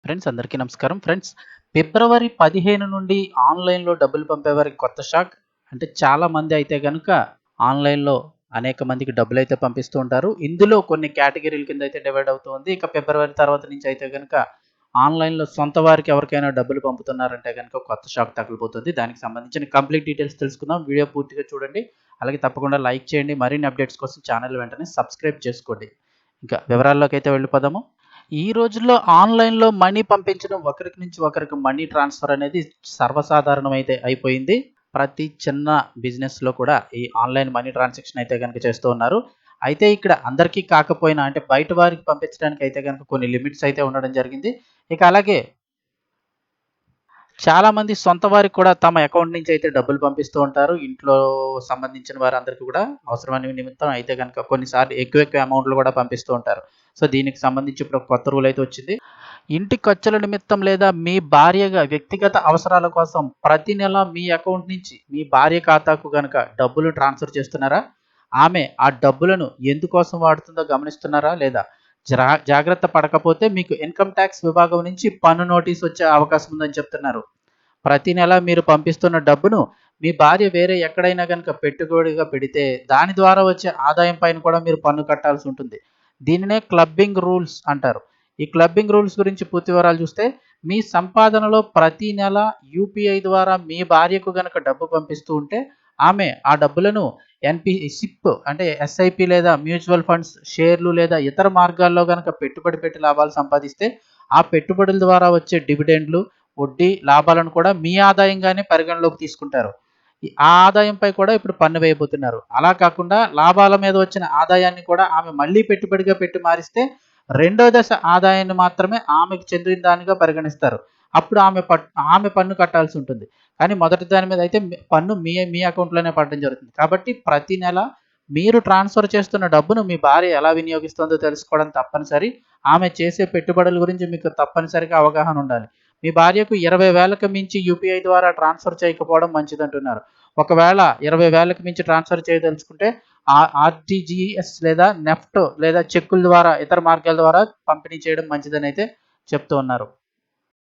Friends అందరికీ నమస్కారం. Friends ఫిబ్రవరి 15 నుండి ఆన్‌లైన్‌లో డబ్బులు పంపేవారికి కొత్త షాక్. అంటే చాలామంది అయితే గనుక ఆన్‌లైన్‌లో అనేక మందికి డబ్బులైతే పంపిస్తూ ఉంటారు. ఇందులో కొన్ని కేటగిరీల కింద అయితే డివైడ్ అవుతూ ఉంది. ఇక ఫిబ్రవరి తర్వాత నుంచి అయితే గనుక ఆన్‌లైన్‌లో సొంత వారికి ఎవరికైనా డబ్బులు పంపుతున్నారంటే గనుక కొత్త షాక్ తగలబోతుంది. దానికి సంబంధించిన కంప్లీట్ డీటెయిల్స్ తెలుసుకుందాం. వీడియో పూర్తిగా చూడండి. అలాగే తప్పకుండా లైక్ చేయండి. మరిన్ని అప్డేట్స్ కోసం ఛానల్ వెంటనే సబ్స్క్రైబ్ చేసుకోండి. ఇంకా వివరాల్లోకైతే వెళ్ళిపోదాము. ఈ రోజుల్లో ఆన్‌లైన్‌లో మనీ పంపించడం ఒకరికి నుంచి ఒకరికి మనీ ట్రాన్స్‌ఫర్ అనేది సర్వసాధారణమైతే అయిపోయింది. ప్రతి చిన్న బిజినెస్‌లో కూడా ఈ ఆన్‌లైన్ మనీ ట్రాన్సాక్షన్ అయితే గనుక చేస్తూ ఉన్నారు. అయితే ఇక్కడ అందరికీ కాకపోయినా అంటే బయట వారికి పంపించడానికి అయితే గనుక కొన్ని లిమిట్స్ అయితే ఉండడం జరిగింది. ఇక అలాగే చాలామంది సొంత వారికి కూడా తమ అకౌంట్ నుంచి అయితే డబ్బులు పంపిస్తూ ఉంటారు. ఇంట్లో సంబంధించిన వారందరికీ కూడా అవసరమైన నిమిత్తం అయితే గనుక కొన్నిసార్లు ఎక్కువ ఎక్కువ అమౌంట్‌లు కూడా పంపిస్తూ ఉంటారు. సో, దీనికి సంబంధించి ఇప్పుడు ఒక కొత్త రూల్ అయితే వచ్చింది. ఇంటి ఖర్చుల నిమిత్తం లేదా మీ భార్యగా వ్యక్తిగత అవసరాల కోసం ప్రతి నెల మీ అకౌంట్ నుంచి మీ భార్య ఖాతాకు గనక డబ్బులు ట్రాన్స్‌ఫర్ చేస్తున్నారా? ఆమె ఆ డబ్బులను ఎందుకోసం వాడుతుందో గమనిస్తున్నారా లేదా? జాగ్రత్త పడకపోతే మీకు ఇన్‌కమ్ టాక్స్ విభాగం నుంచి పన్ను నోటీస్ వచ్చే అవకాశం ఉందని చెప్తున్నారు. ప్రతి నెల మీరు పంపిస్తున్న డబ్బును మీ భార్య వేరే ఎక్కడైనా గనుక పెట్టుబడిగా పెడితే, దాని ద్వారా వచ్చే ఆదాయం పైన కూడా మీరు పన్ను కట్టాల్సి ఉంటుంది. దీనినే క్లబ్బింగ్ రూల్స్ అంటారు. ఈ క్లబ్బింగ్ రూల్స్ గురించి పూర్తి వివరాలు చూస్తే, మీ సంపాదనలో ప్రతి నెల యూపీఐ ద్వారా మీ భార్యకు గనక డబ్బు పంపిస్తూ ఉంటే, ఆమె ఆ డబ్బులను సిప్ అంటే ఎస్ఐపి లేదా మ్యూచువల్ ఫండ్స్, షేర్లు లేదా ఇతర మార్గాల్లో గనక పెట్టుబడి పెట్టి లాభాలు సంపాదిస్తే, ఆ పెట్టుబడుల ద్వారా వచ్చే డివిడెండ్‌లు, వడ్డీ, లాభాలను కూడా మీ ఆదాయంగానే పరిగణలోకి తీసుకుంటారు. ఆ ఆదాయంపై కూడా ఇప్పుడు పన్ను వేయబోతున్నారు. అలా కాకుండా లాభాల మీద వచ్చిన ఆదాయాన్ని కూడా ఆమె మళ్ళీ పెట్టుబడిగా పెట్టి మారిస్తే, రెండో దశ ఆదాయాన్ని మాత్రమే ఆమెకు చెందిన దానిగా పరిగణిస్తారు. అప్పుడు ఆమె పన్ను కట్టాల్సి ఉంటుంది. కానీ మొదటి దాని మీద అయితే పన్ను మీ అకౌంట్‌లోనే పడడం జరుగుతుంది. కాబట్టి ప్రతి నెల మీరు ట్రాన్స్‌ఫర్ చేస్తున్న డబ్బును మీ భార్య ఎలా వినియోగిస్తుందో తెలుసుకోవడం తప్పనిసరి. ఆమె చేసే పెట్టుబడుల గురించి మీకు తప్పనిసరిగా అవగాహన ఉండాలి. మీ భార్యకు 20,000కి మించి యూపీఐ ద్వారా ట్రాన్స్‌ఫర్ చేయకపోవడం మంచిదంటున్నారు. ఒకవేళ 20,000కి మించి ట్రాన్స్‌ఫర్ చేయదలుచుకుంటే ఆర్‌టీజీఎస్ లేదా నెఫ్ట్ లేదా చెక్కుల ద్వారా ఇతర మార్గాల ద్వారా పంపిణీ చేయడం మంచిదనైతే చెప్తూ ఉన్నారు.